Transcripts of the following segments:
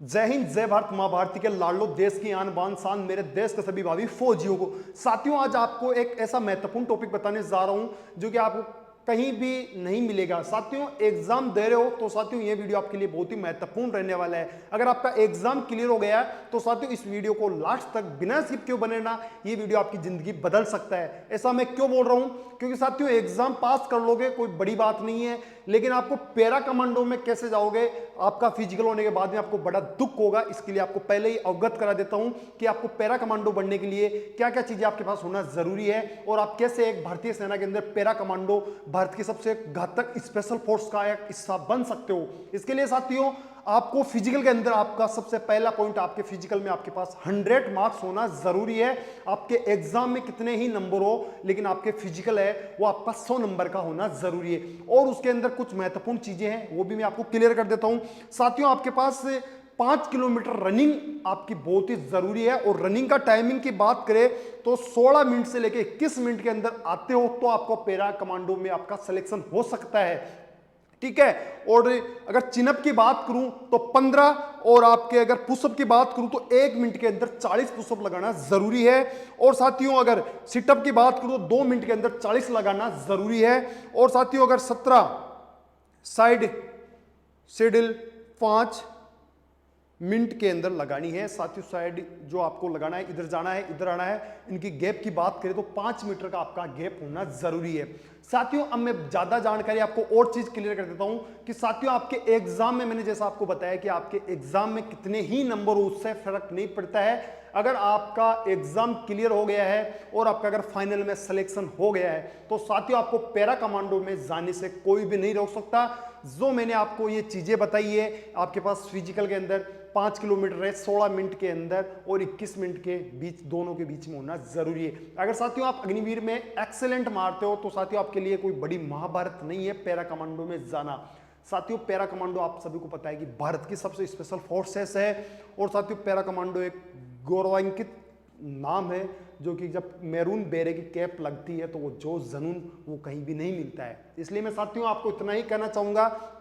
जय हिंद, जय भारत माँ भारती के लाडलो, देश की आन बान शान, मेरे देश के सभी भावी फौजियों को। साथियों, आज आपको एक ऐसा महत्वपूर्ण टॉपिक बताने जा रहा हूं जो कि आपको कहीं भी नहीं मिलेगा। साथियों, एग्जाम दे रहे हो तो साथियों ये वीडियो आपके लिए बहुत ही महत्वपूर्ण रहने वाला है। अगर आपका एग्जाम क्लियर हो गया तो साथियों इस वीडियो को लास्ट तक बिना स्किप क्यों बने ना, ये वीडियो आपकी जिंदगी बदल सकता है। ऐसा मैं क्यों बोल रहा हूं? क्योंकि साथियों एग्जाम पास कर लोगे कोई बड़ी बात नहीं है, लेकिन आपको पैरा कमांडो में कैसे जाओगे, आपका फिजिकल होने के बाद में आपको बड़ा दुख होगा। इसके लिए आपको पहले ही अवगत करा देता हूं कि आपको पैरा कमांडो बनने के लिए क्या क्या चीजें आपके पास होना जरूरी है और आप कैसे एक भारतीय सेना के अंदर पैरा कमांडो, भारत की सबसे घातक स्पेशल फोर्स का एक हिस्सा बन सकते हो। इसके लिए साथियों आपको फिजिकल के अंदर आपका सबसे पहला पॉइंट, आपके फिजिकल में आपके पास 100 मार्क्स होना जरूरी है। आपके एग्जाम में कितने ही नंबर हो, लेकिन आपके फिजिकल है वो आपका 100 नंबर का होना जरूरी है। और उसके अंदर कुछ महत्वपूर्ण चीजें हैं, वो भी मैं आपको क्लियर कर देता हूं। साथियों, आपके पास 5 किलोमीटर रनिंग आपकी बहुत ही जरूरी है। और रनिंग का टाइमिंग की बात करें तो 16 मिनट से लेकर 21 मिनट के अंदर आते हो तो आपको पैरा कमांडो में आपका सिलेक्शन हो सकता है। ठीक है। और अगर चिनअप की बात करूं तो 15, और आपके अगर पुशअप की बात करूं तो 1 मिनट के अंदर 40 पुशअप लगाना जरूरी है। और साथियों अगर सिटअप की बात करूं तो 2 मिनट के अंदर 40 लगाना जरूरी है। और साथियों अगर 17 साइड शेड्यूल 5 मिनट के अंदर लगानी है। साथियों साइड जो आपको लगाना है, इधर जाना है इधर आना है, इनकी गैप की बात करें तो 5 मीटर का आपका गैप होना जरूरी है। साथियों अब मैं ज्यादा जानकारी आपको और चीज क्लियर कर देता हूं कि साथियों आपके एग्जाम में, मैंने जैसा आपको बताया कि आपके एग्जाम में कितने ही नंबर हो उससे फर्क नहीं पड़ता है। अगर आपका एग्जाम क्लियर हो गया है और आपका अगर फाइनल में सिलेक्शन हो गया है तो साथियों आपको पैरा कमांडो में जाने से कोई भी नहीं रोक सकता। जो मैंने आपको ये चीजें बताई है, आपके पास फिजिकल के अंदर 5 किलोमीटर है 16 मिनट के अंदर और 21 मिनट के बीच, दोनों के बीच में होना जरूरी है। अगर साथियों आप अग्निवीर में एक्सेलेंट मारते हो तो साथियों आपके लिए कोई बड़ी महाभारत नहीं है पैरा कमांडो में जाना। साथियों पैरा कमांडो आप सभी को पता है कि भारत की सबसे स्पेशल फोर्सेस है। और साथियों पैरा कमांडो एक गौरवान्वित नाम है, जो कि जब मैरून बेरे की कैप लगती है तो वो जो जुनून वो कहीं भी नहीं मिलता है। इसलिए मैं साथियों आपको इतना ही कहना चाहूंगा।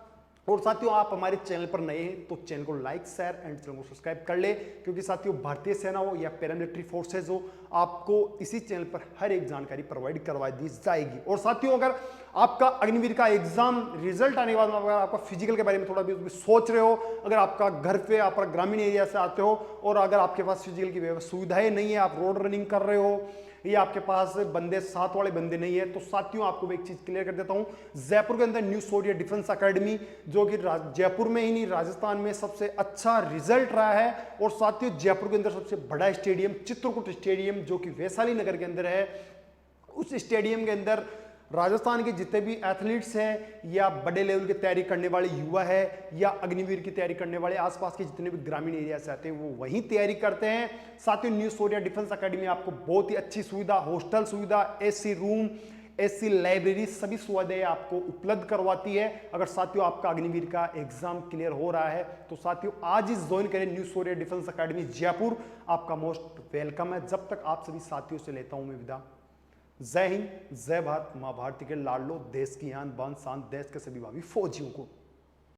और साथियों आप हमारे चैनल पर नए हैं तो चैनल को लाइक, शेयर एंड चैनल को सब्सक्राइब कर ले, क्योंकि साथियों भारतीय सेना हो या पैरामिलिट्री फोर्सेज हो, आपको इसी चैनल पर हर एक जानकारी प्रोवाइड करवा दी जाएगी। और साथियों अगर आपका अग्निवीर का एग्जाम रिजल्ट आने के बाद अगर आपका फिजिकल के बारे में थोड़ा भी सोच रहे हो, अगर आपका घर पे आप ग्रामीण एरिया से आते हो और अगर आपके पास फिजिकल की सुविधाएं नहीं है, आप रोड रनिंग कर रहे हो या आपके पास बंदे साथ वाले बंदे नहीं है, तो साथियों आपको मैं एक चीज क्लियर कर देता हूं। जयपुर के अंदर न्यू सोडिया डिफेंस एकेडमी, जो कि जयपुर में ही नहीं राजस्थान में सबसे अच्छा रिजल्ट रहा है। और साथियों जयपुर के अंदर सबसे बड़ा स्टेडियम चित्रकूट स्टेडियम, जो कि वैशाली नगर के अंदर है, उस स्टेडियम के अंदर राजस्थान के जितने भी एथलीट्स हैं या बड़े लेवल की तैयारी करने वाले युवा है या अग्निवीर की तैयारी करने वाले आसपास के जितने भी ग्रामीण एरिया से आते हैं वो वहीं तैयारी करते हैं। साथियों न्यू सोडिया डिफेंस एकेडमी आपको बहुत ही अच्छी सुविधा, हॉस्टल सुविधा, एसी रूम, एसी लाइब्रेरी, सभी सुविधाएं आपको उपलब्ध करवाती है। अगर साथियों आपका अग्निवीर का एग्जाम क्लियर हो रहा है तो साथियों आज ही ज्वाइन करें न्यू सोडिया डिफेंस एकेडमी जयपुर, आपका मोस्ट वेलकम है। जब तक आप सभी साथियों से लेता हूं मैं विदा। जय हिंद, जय भारत माँ भारती के लाडलो, देश की आन बान शान, देश के सभी भावी फौजियों को।